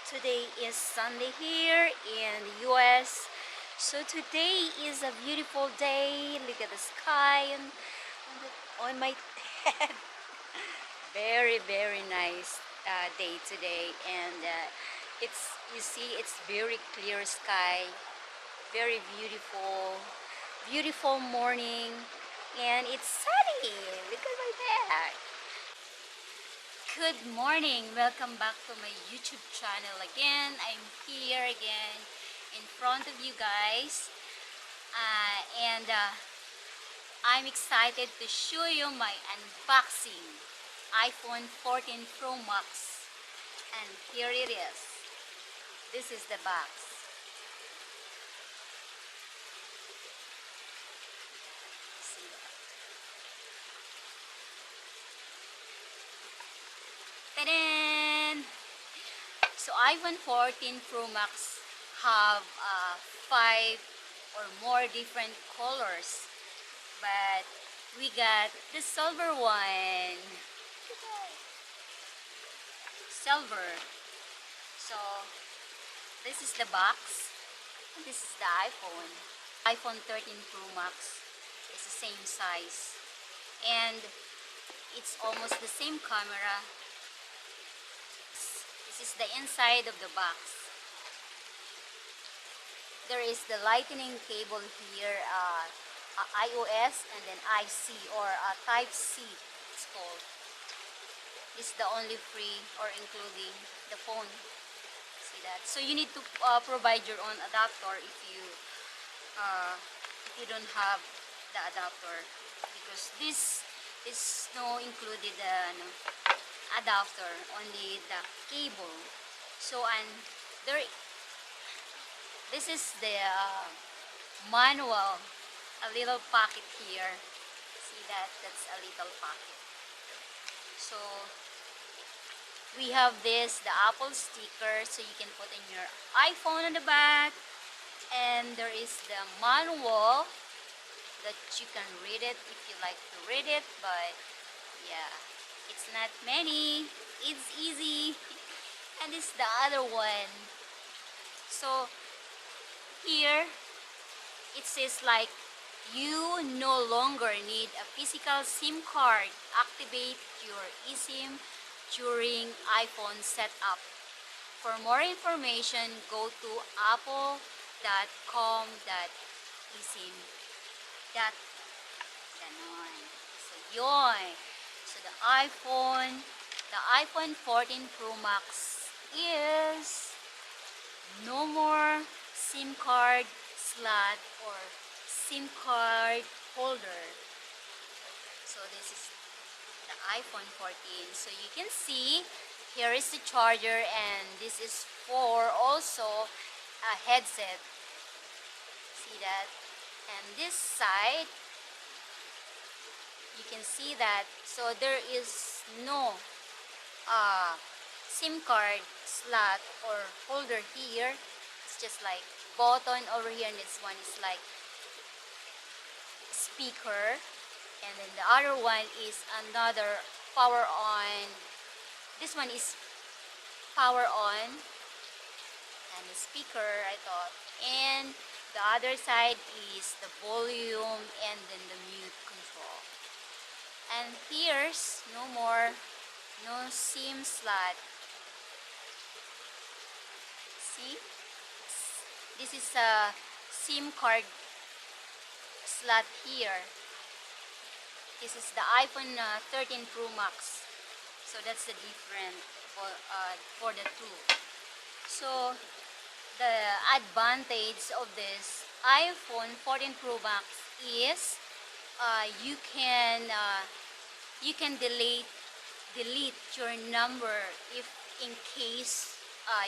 Today is Sunday here in the US. So today is a beautiful day. Look at the sky on my head. Very nice day today, and it's you see it's very clear sky, very beautiful morning, and it's sunny. Look at my back. Good morning, welcome back to my YouTube channel again. I'm here again in front of you guys, and I'm excited to show you my unboxing iPhone 14 Pro Max, and here it is. This is the box. See that? Ta-da! So iPhone 14 Pro Max have 5 or more different colors, but we got the silver one. Silver. So this is the box. This is the iPhone. iPhone 13 Pro Max is the same size, and it's almost the same camera. This is the inside of the box. There is the lightning cable here, iOS and then IC or Type C it's called. This is the only free or including the phone. See that? So you need to provide your own adapter if you don't have the adapter, because this is no included adapter, only the cable. So this is the manual, a little pocket here. See that? That's a little pocket. So we have this, the Apple sticker, so you can put in your iPhone on the back, and there is the manual that you can read it if you like to read it, but yeah, it's not many, it's easy. And this is the other one. So here it says like, you no longer need a physical SIM card. Activate your eSIM during iPhone setup. For more information, go to apple.com.eSIM. Ganon. So yun. So the iPhone 14 Pro Max is no more SIM card slot or SIM card holder. So this is the iPhone 14. So you can see here is the charger, and this is for also a headset. See that? And this side, you can see that. So there is no SIM card slot or holder here. It's just like button over here, and this one is like speaker, and then the other one is another power on. This one is power on, and the speaker, I thought, and the other side is the volume and then the mute control. And here's no SIM slot. See, this is a SIM card slot here. This is the iPhone 13 Pro Max. So that's the difference for the two. So the advantage of this iPhone 14 Pro Max is you can delete your number if in case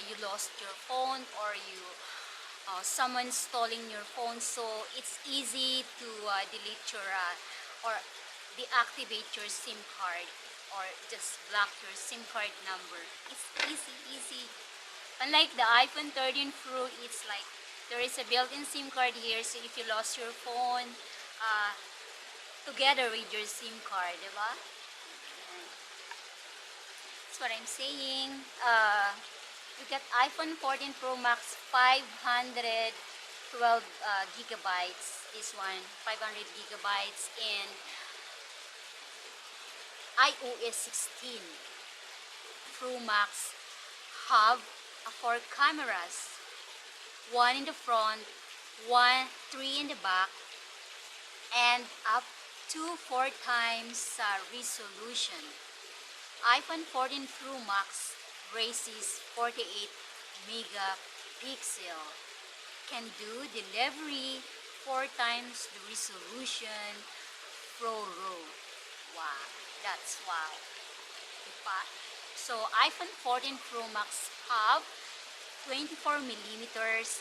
you lost your phone, or someone's stealing your phone. So it's easy to delete your or deactivate your SIM card, or just block your SIM card number. It's easy. Unlike the iPhone 13 Pro, it's like there is a built-in SIM card here, so if you lost your phone, together with your SIM card, diba? That's what I'm saying. We got iPhone 14 Pro Max 512 gigabytes. This one, 500 gigabytes, and iOS 16. Pro Max have four cameras, one in the front, three in the back, and up to 4 times resolution. iPhone 14 Pro Max raises 48 megapixel, can do delivery 4 times the resolution Pro RAW. Wow, that's wow. Diba? So iPhone 14 Pro Max have 24 millimeters,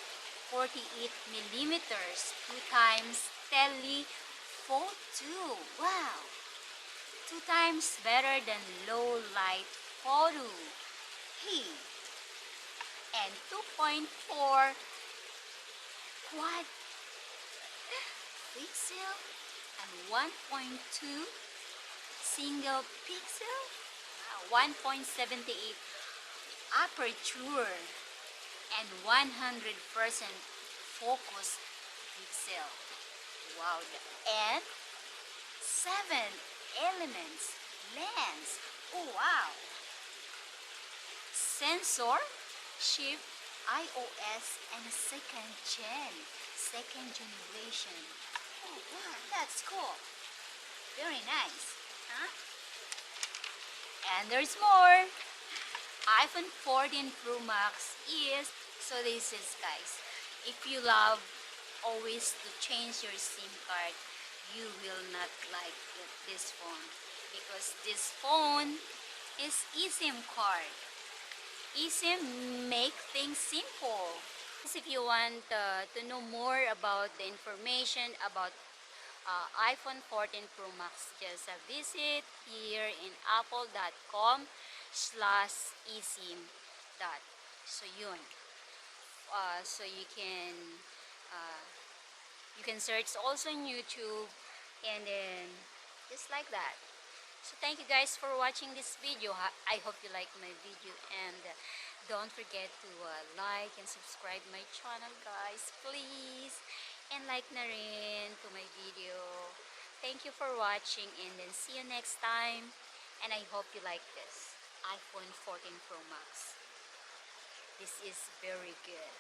48 millimeters, 2 times telephoto. Wow, 2 times better than low light photo. Hey, and 2.4 quad pixel and 1.2 single pixel, 1.78 aperture, and 100% focus pixel. Wow, and 7 elements lens. Oh wow. Sensor, chip, iOS, and a second generation. Oh wow, that's cool. Very nice, huh? And there's more. iPhone 14 Pro Max is, so this is guys, if you love always to change your SIM card, you will not like this phone, because this phone is eSIM card. eSIM make things simple. If you want to know more about the information about iPhone 14 Pro Max, just visit here in apple.com/eSIM. So yun. So uh, you can search also in YouTube, and then just like that. So thank you guys for watching this video. I hope you like my video, and don't forget to like and subscribe my channel guys, please, and like na rin to my video. Thank you for watching, and then see you next time, and I hope you like this iPhone 14 Pro Max. This is very good.